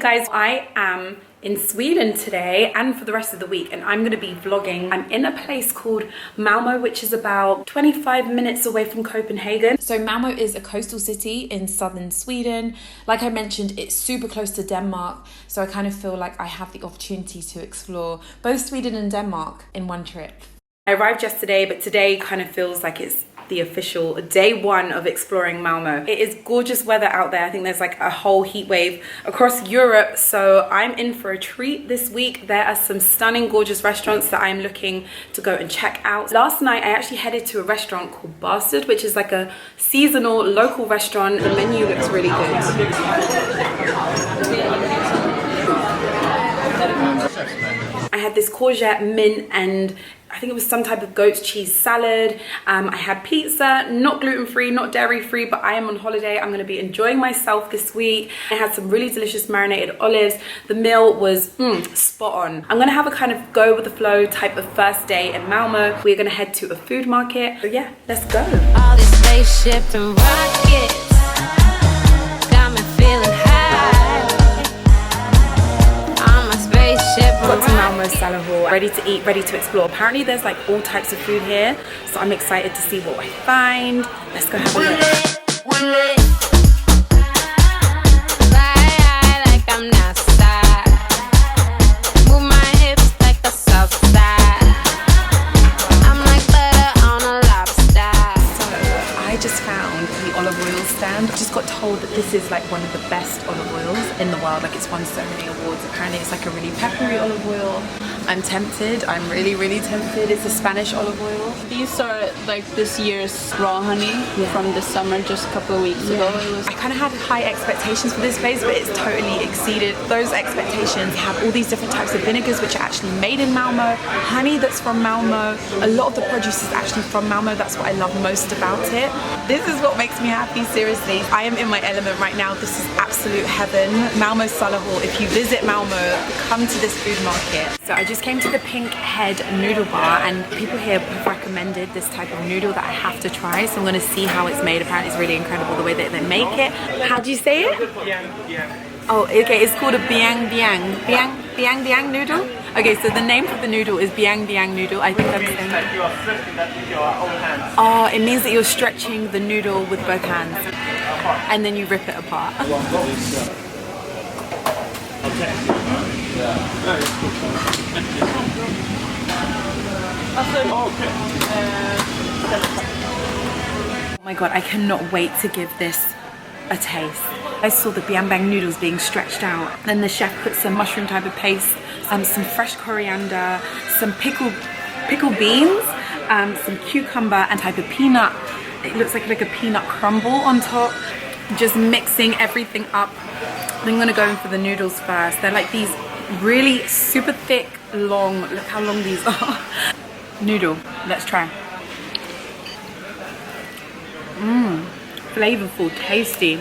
Guys, I am in Sweden today and for the rest of the week, and I'm going to be vlogging. I'm in a place called Malmo, which is about 25 minutes away from Copenhagen. So Malmo is a coastal city in southern Sweden. Like I mentioned, it's super close to Denmark, so I kind of feel like I have the opportunity to explore both Sweden and Denmark in one trip. I arrived yesterday, but today kind of feels like it's the official day one of exploring Malmo. It is gorgeous weather out there. I think there's like a whole heat wave across Europe, so I'm in for a treat this week. There are some stunning, gorgeous restaurants that I'm looking to go and check out. Last night I actually headed to a restaurant called Bastard, which is like a seasonal local restaurant. The menu looks really good. I had this courgette, mint, and I think it was some type of goat's cheese salad. I had pizza, not gluten-free, not dairy-free, but I am on holiday. I'm gonna be enjoying myself this week. I had some really delicious marinated olives. The meal was spot on. I'm gonna have a kind of go with the flow type of first day in Malmo. We're gonna head to a food market. So yeah, let's go. All these spaceships and rockets got me feeling high. I'm a spaceship. Got to Malmo Salad Hall, ready to eat, ready to explore. Apparently there's like all types of food here, so I'm excited to see what I find. Let's go have a look. Like I'm NASA. Move my hips like a south side. I'm like butter on a lobster. So I just found the olive oil stand. I just got told that this is like one of the best olive oils in the world. Like it's won so many awards. Apparently it's like a really peppery olive oil. I'm tempted. I'm really tempted. It's a Spanish olive oil. These are like this year's raw honey from the summer, just a couple of weeks ago. I kind of had high expectations for this place, but it's totally exceeded those expectations. We have all these different types of vinegars which are actually made in Malmo, honey that's from Malmo. A lot of the produce is actually from Malmo. That's what I love most about it. This is what makes me happy, seriously. I am in my element right now. This is absolute heaven. Malmo Salad Hall. If you visit Malmo, come to this food market. So I just came to the Pink Head noodle bar, and people here have recommended this type of noodle that I have to try, so I'm going to see how it's made. Apparently it's really incredible the way that they make it. How do you say it? Oh, okay, it's called a biang biang noodle. Okay, so the name for the noodle is biang biang noodle. I think that's the name. Oh, it means that you're stretching the noodle with both hands and then you rip it apart. Oh my god, I cannot wait to give this a taste. I saw the biang bang noodles being stretched out. Then the chef put some mushroom type of paste, some fresh coriander, some pickled beans, some cucumber and type of peanut. It looks like a peanut crumble on top. Just mixing everything up. I'm gonna go in for the noodles first. They're like these really super thick, long, look how long these are. Noodle, let's try. Flavorful, tasty.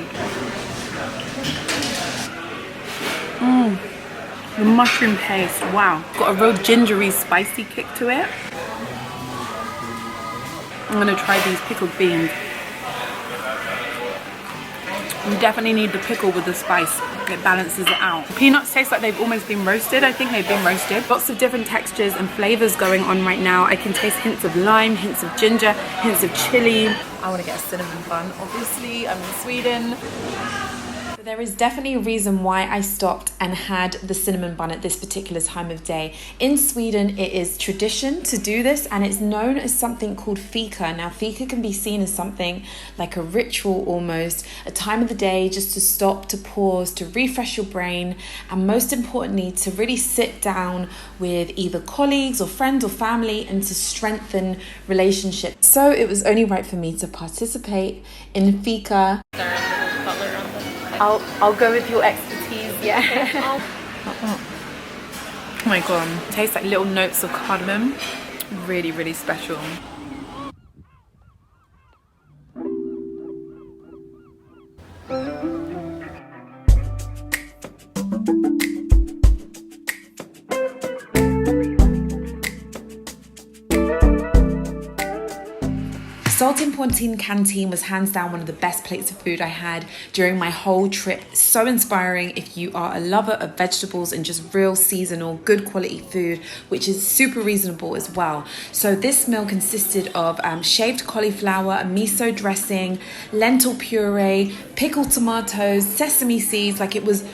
The mushroom paste, wow. Got a real gingery, spicy kick to it. I'm gonna try these pickled beans. You definitely need the pickle with the spice. It balances it out. The peanuts taste like they've almost been roasted. I think they've been roasted. Lots of different textures and flavors going on right now. I can taste hints of lime, hints of ginger, hints of chili. I want to get a cinnamon bun, obviously. I'm in Sweden. There is definitely a reason why I stopped and had the cinnamon bun at this particular time of day. In Sweden, it is tradition to do this, and it's known as something called fika. Now, fika can be seen as something like a ritual almost, a time of the day just to stop, to pause, to refresh your brain, and most importantly, to really sit down with either colleagues or friends or family and to strengthen relationships. So it was only right for me to participate in fika. I'll go with your expertise, yeah. Oh my god, tastes like little notes of cardamom. Really special. Saltine canteen was hands down one of the best plates of food I had during my whole trip. So inspiring if you are a lover of vegetables and just real seasonal, good quality food, which is super reasonable as well. So this meal consisted of shaved cauliflower, a miso dressing, lentil puree, pickled tomatoes, sesame seeds. Like, it was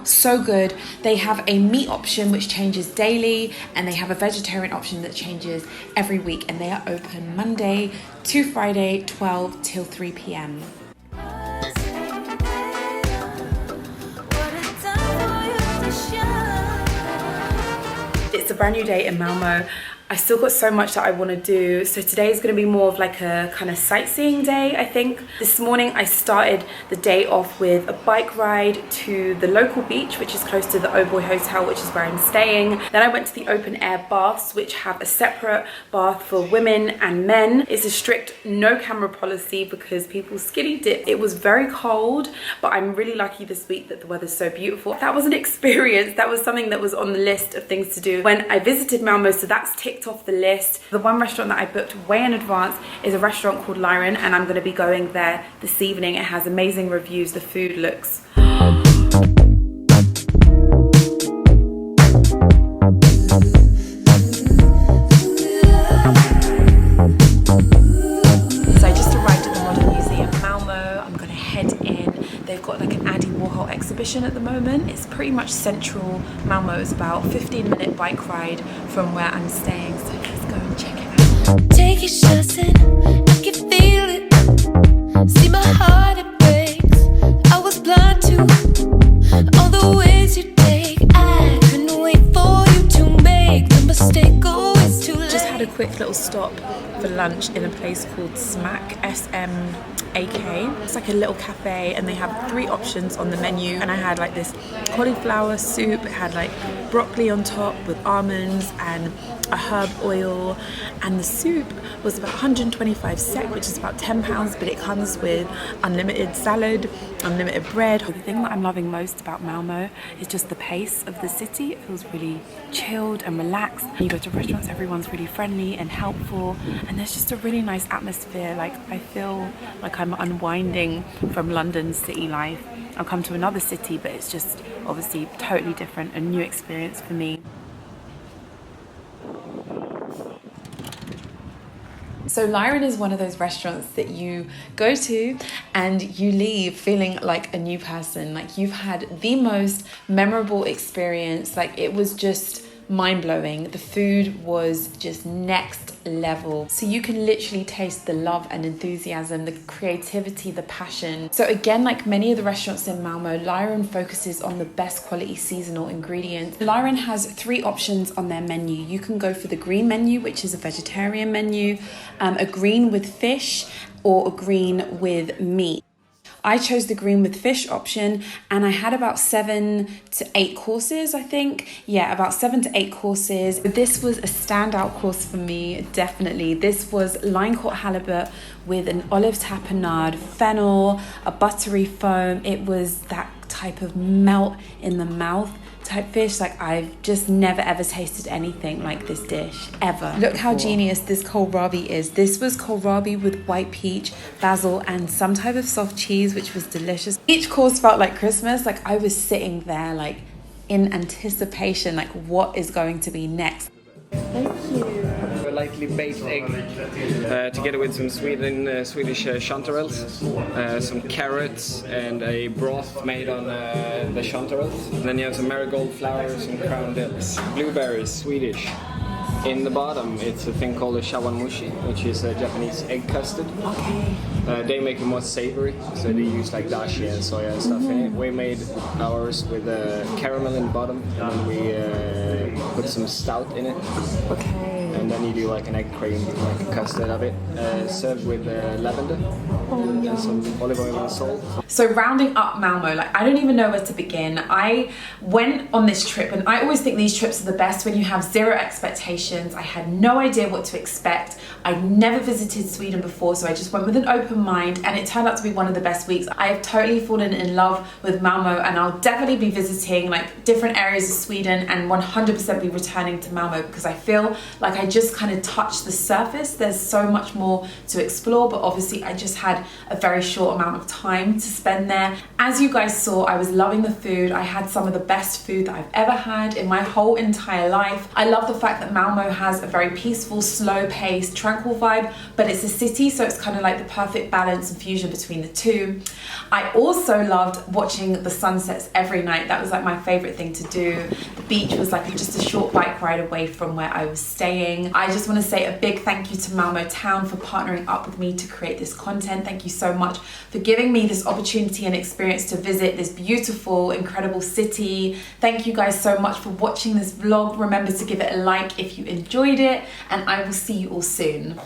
so good. They have a meat option which changes daily, and they have a vegetarian option that changes every week, and they are open Monday to Friday, 12 till 3 p.m. It's a brand new day in Malmo. I still got so much that I want to do. So today is going to be more of like a kind of sightseeing day, I think. This morning I started the day off with a bike ride to the local beach, which is close to the Oboy Hotel, which is where I'm staying. Then I went to the open air baths, which have a separate bath for women and men. It's a strict no camera policy because people skinny dip. It was very cold, but I'm really lucky this week that the weather's so beautiful. That was an experience. That was something that was on the list of things to do when I visited Malmo, so that's ticked off the list. The one restaurant that I booked way in advance is a restaurant called Lyron, and I'm going to be going there this evening. It has amazing reviews. The food looks so I just arrived at the Modern Museum Malmo. I'm going to head in. They've got like an Andy Warhol exhibition at the moment. It's pretty much central Malmo. It's about 15-minute bike ride from where I'm staying. So let's go and check it out. Take your shots in, I can feel it. See my heart, it breaks. I was blind to all the ways you take. I couldn't wait for you to make the mistake. Oh, it's too late. Just had a quick little stop for lunch in a place called Smack, S-M-A-K. It's like a little cafe, and they have 3 options on the menu. And I had like this cauliflower soup. It had like broccoli on top with almonds and a herb oil, and the soup was about 125 sek, which is about £10, but it comes with unlimited salad, unlimited bread. The thing that I'm loving most about Malmo is just the pace of the city. It feels really chilled and relaxed. When you go to restaurants, everyone's really friendly and helpful, and there's just a really nice atmosphere. Like, I feel like I'm unwinding from London city life. I'll come to another city, but it's just obviously totally different, a new experience for me. So Lyron is one of those restaurants that you go to and you leave feeling like a new person. Like, you've had the most memorable experience. Like, it was just mind-blowing. The food was just next level. So you can literally taste the love and enthusiasm, the creativity, the passion. So again, like many of the restaurants in Malmo, Lyron focuses on the best quality seasonal ingredients. Lyron has 3 options on their menu. You can go for the green menu, which is a vegetarian menu, a green with fish, or a green with meat. I chose the green with fish option, and I had about 7 to 8 courses, I think. Yeah, about 7 to 8 courses. This was a standout course for me, definitely. This was line caught halibut with an olive tapenade, fennel, a buttery foam. It was that type of melt in the mouth type fish. Like, I've just never ever tasted anything like this dish ever. Look how genius this kohlrabi is. This was kohlrabi with white peach, basil, and some type of soft cheese, which was delicious. Each course felt like Christmas. Like, I was sitting there like in anticipation, like what is going to be next. Thank you. A lightly baked egg, together with some Swedish chanterelles, some carrots, and a broth made on the chanterelles. And then you have some marigold flowers and crown dates, blueberries, Swedish. In the bottom, it's a thing called a shawanmushi, which is a Japanese egg custard. Okay. They make it more savory, so they use like dashi and soya and stuff in it. We made ours with caramel in the bottom, and then we put some stout in it. Okay. And then you do like an egg cream, like a custard of it, served with lavender and some olive oil and salt. So rounding up Malmo, like, I don't even know where to begin. I went on this trip, and I always think these trips are the best when you have 0 expectations. I had no idea what to expect. I'd never visited Sweden before, so I just went with an open open mind, and it turned out to be one of the best weeks. I have totally fallen in love with Malmo, and I'll definitely be visiting like different areas of Sweden and 100% be returning to Malmo because I feel like I just kind of touched the surface. There's so much more to explore, but obviously I just had a very short amount of time to spend there. As you guys saw, I was loving the food. I had some of the best food that I've ever had in my whole entire life. I love the fact that Malmo has a very peaceful, slow-paced, tranquil vibe, but it's a city, so it's kind of like the perfect balance and fusion between the two. I also loved watching the sunsets every night. That was like my favorite thing to do. The beach was like just a short bike ride away from where I was staying. I just want to say a big thank you to Malmo Town for partnering up with me to create this content. Thank you so much for giving me this opportunity and experience to visit this beautiful, incredible city. Thank you guys so much for watching this vlog. Remember to give it a like if you enjoyed it, and I will see you all soon.